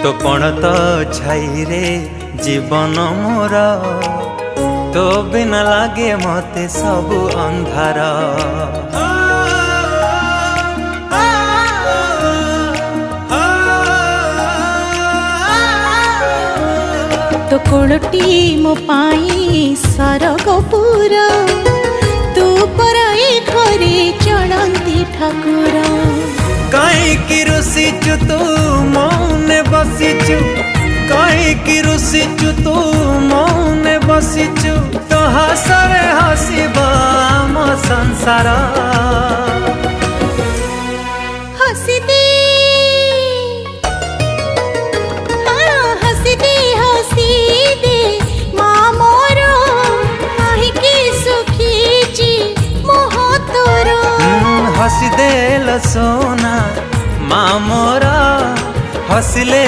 तो कौन तो छाई रे जीवन मोर तो बिना लागे मते सब अंधार। तो कोलटी मो पाई सरगपुर तू पराई घरे चलती ठाकुर। कहीं रुसीचु तू मौने बसीचु, कहीं रुसीचु तू मौने बसीचु, तो हसरे हसीब आम संसार। हसी दे हसी दे हसी दे माँ मोर कहीं सुखी मोह तोर। हसी दे सोना माँ मोरा हसले